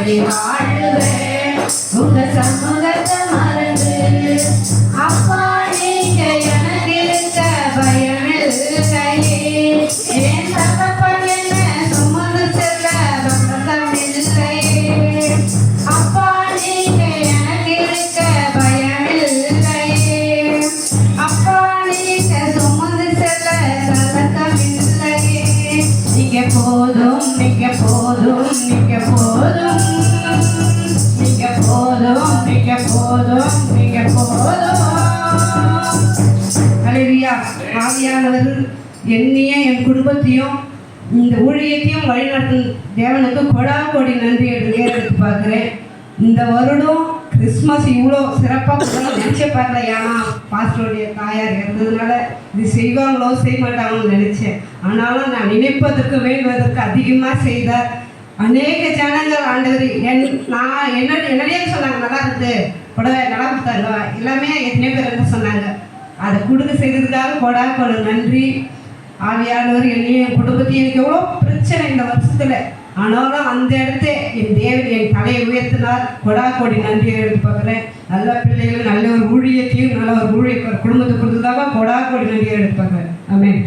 வாழ்ந்தபடி வாழுவேன் உங்க சமூகத்தை மறந்து. அப்பா நீங்க எனக்கு இருக்க பயமில்லையே, என் தகப்பன் என்ன சுமந்து செல்ல பக்கமில்லையே. அப்பா நீங்க எனக்கு இருக்க பயமில்லையே, அப்பா நீங்க சுமந்து செல்ல பக்கமில்லையே. நீங்க போதும், நீங்க போதும், நீங்க போதும், நீங்க போதும், நீங்க போதும், நீங்க போதும். ஹல்லேலூயா. ஆவியானவர் என்னையும் என் குடும்பத்தையும் இந்த ஊழியத்தையும் வழிநடத்தும் தேவனுக்கு கோடி நன்றி எடுத்து பார்க்குறேன். இந்த வருடம் கிறிஸ்மஸ் இவ்வளோ சிறப்பாக நினச்சே பார்க்கல. ஏன்னா பாஸ்டருடைய தாயார் இருந்ததுனால இது செய்வாங்களோ செய்ய மாட்டாங்களோன்னு நினச்சேன். ஆனாலும் நான் நினைப்பதற்கு வேண்டுவதற்கு அதிகமாக செய்தார். அநேக ஜனங்கள் ஆண்டவர் என்னையே சொன்னாங்க, நல்லா இருக்குது புடவை நல்லா கொடுத்தாங்க, எல்லாமே எத்தனையோ பேர் என்ன சொன்னாங்க. அதை கொடுக்க செய்ததுக்காக கோடி நன்றி. ஆவியானவர் என்னையும் என் குடும்பத்தையும் எனக்கு எவ்வளோ பிரச்சனை இந்த வருஷத்தில், ஆனாலும் அந்த இடத்த என் தேவன் என் தலையை உயர்த்தினார். கோடி நன்றியை எடுத்து பார்க்குறேன். நல்ல பிள்ளைகள், நல்ல ஒரு ஊழியத்தையும் நல்ல ஒரு குடும்பத்தை கொடுத்ததாக கோடி நன்றியை எடுத்து பார்க்குறேன். ஆமென்.